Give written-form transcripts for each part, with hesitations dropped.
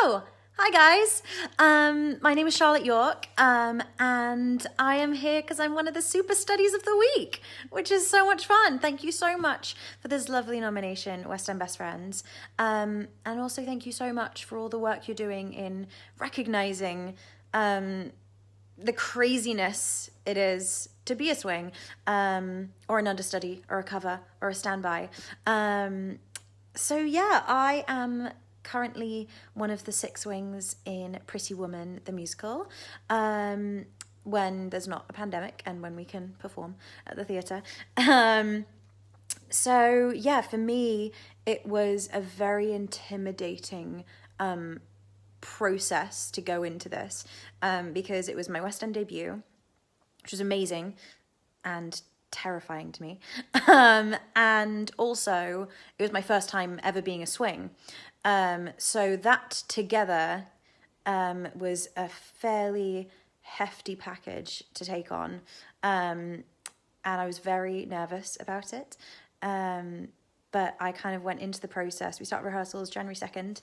Oh, hi guys. My name is Charlotte Yorke, and I am here because I'm one of the Super Studies of the Week, which is so much fun. Thank you so much for this lovely nomination, West End Best Friends. And also thank you so much for all the work you're doing in recognising the craziness it is to be a swing, or an understudy, or a cover, or a standby. So yeah, I am currently one of the 6 swings in Pretty Woman the musical, when there's not a pandemic and when we can perform at the theatre. So yeah, for me, it was a very intimidating process to go into this, because it was my West End debut, which was amazing and terrifying to me. And also, it was my first time ever being a swing. So that together was a fairly hefty package to take on. And I was very nervous about it. But I kind of went into the process. We started rehearsals January 2nd,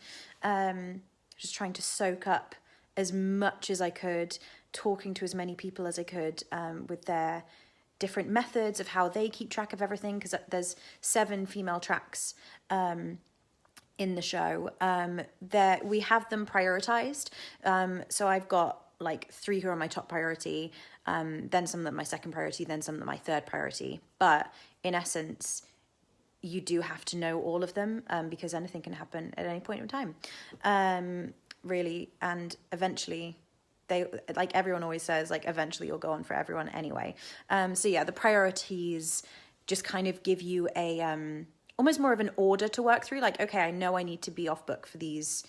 just trying to soak up as much as I could, talking to as many people as I could, with their different methods of how they keep track of everything, because there's 7 female tracks in the show. We have them prioritized. So I've got like 3 who are my top priority, then some that are my second priority, then some that are my third priority. But in essence, you do have to know all of them, because anything can happen at any point in time, really. And eventually, they, like everyone always says, like eventually you'll go on for everyone anyway. So yeah, the priorities just kind of give you a almost more of an order to work through. Like, okay, I know I need to be off book for these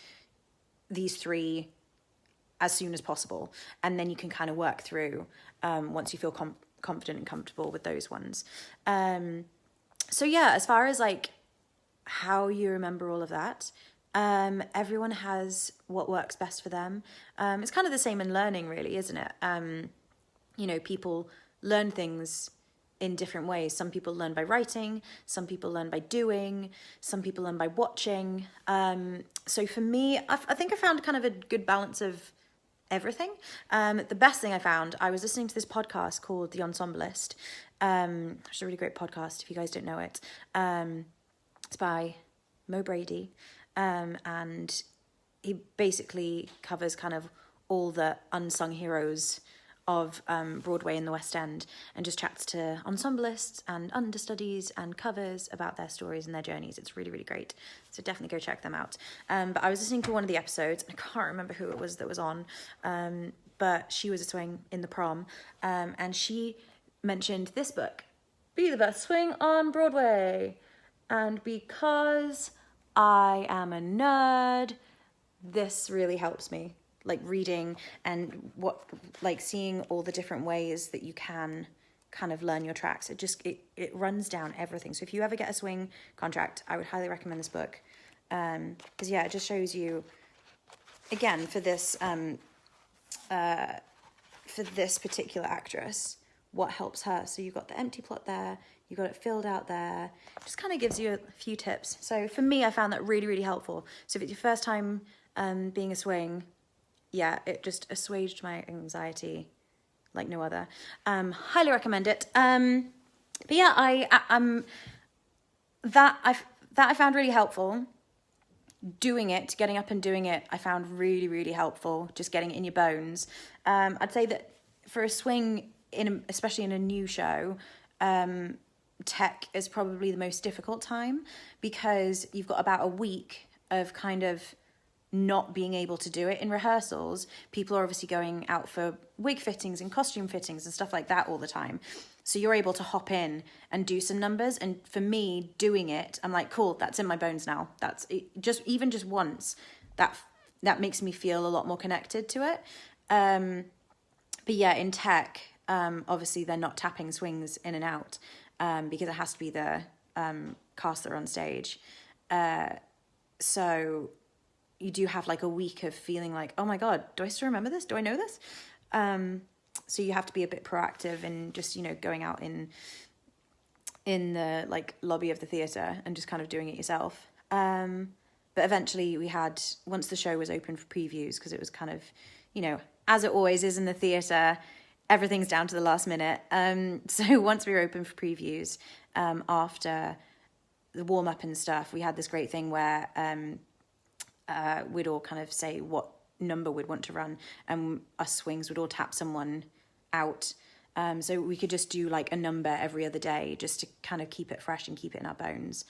3 as soon as possible, and then you can kind of work through once you feel confident and comfortable with those ones. So yeah, as far as like how you remember all of that, everyone has what works best for them. It's kind of the same in learning, really, isn't it? People learn things in different ways. Some people learn by writing, some people learn by doing, some people learn by watching. So for me, I think I found kind of a good balance of everything. The best thing I found, I was listening to this podcast called The Ensemble List, which is a really great podcast if you guys don't know it. It's by Mo Brady, and he basically covers kind of all the unsung heroes of Broadway in the West End, and just chats to ensemblists and understudies and covers about their stories and their journeys. It's really, really great. So definitely go check them out. But I was listening to one of the episodes, and I can't remember who it was that was on, but she was a swing in the prom, and she mentioned this book, Be the Best Swing on Broadway. And because I am a nerd, this really helps me. Like reading and seeing all the different ways that you can kind of learn your tracks. It runs down everything. So if you ever get a swing contract, I would highly recommend this book. Because yeah, it just shows you, again, for this particular actress, what helps her. So you've got the empty plot there, you've got it filled out there. It just kind of gives you a few tips. So for me, I found that really, really helpful. So if it's your first time being a swing, yeah, it just assuaged my anxiety like no other. Highly recommend it. But yeah, I found really helpful. Doing it, getting up and doing it, I found really, really helpful. Just getting it in your bones. I'd say that for a swing, especially in a new show, tech is probably the most difficult time, because you've got about a week of kind of not being able to do it in rehearsals. People are obviously going out for wig fittings and costume fittings and stuff like that all the time. So you're able to hop in and do some numbers. And for me, doing it, I'm like, cool, that's in my bones now. That's it, just once, that makes me feel a lot more connected to it. But yeah, in tech, obviously they're not tapping swings in and out, because it has to be the cast that are on stage. So you do have like a week of feeling like, oh my God, do I still remember this? Do I know this? So you have to be a bit proactive and just, going out in the like lobby of the theatre and just kind of doing it yourself. But But eventually once the show was open for previews, because it was kind of, as it always is in the theatre, everything's down to the last minute. So once we were open for previews, after the warm-up and stuff, we had this great thing where we'd all kind of say what number we'd want to run, and us swings would all tap someone out. So we could just do like a number every other day just to kind of keep it fresh and keep it in our bones.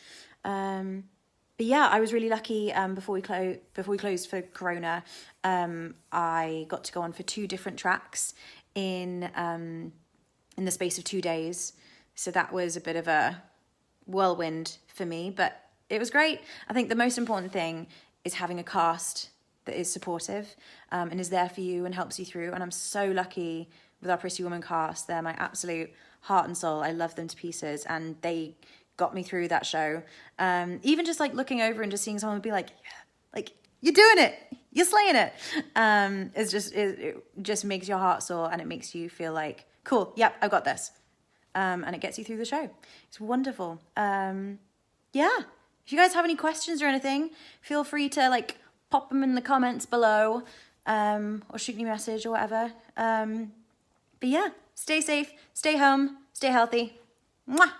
But yeah, I was really lucky. Before we closed for Corona, I got to go on for 2 different tracks in the space of 2 days. So that was a bit of a whirlwind for me, but it was great. I think the most important thing is having a cast that is supportive and is there for you and helps you through. And I'm so lucky with our Pretty Woman cast. They're my absolute heart and soul. I love them to pieces, and they got me through that show. Even just like looking over and just seeing someone be like, yeah, like, you're doing it, you're slaying it. It just makes your heart soar, and it makes you feel like, cool, yep, I've got this. And it gets you through the show. It's wonderful. Yeah, if you guys have any questions or anything, feel free to like pop them in the comments below, or shoot me a message or whatever. But yeah, stay safe, stay home, stay healthy. Mwah!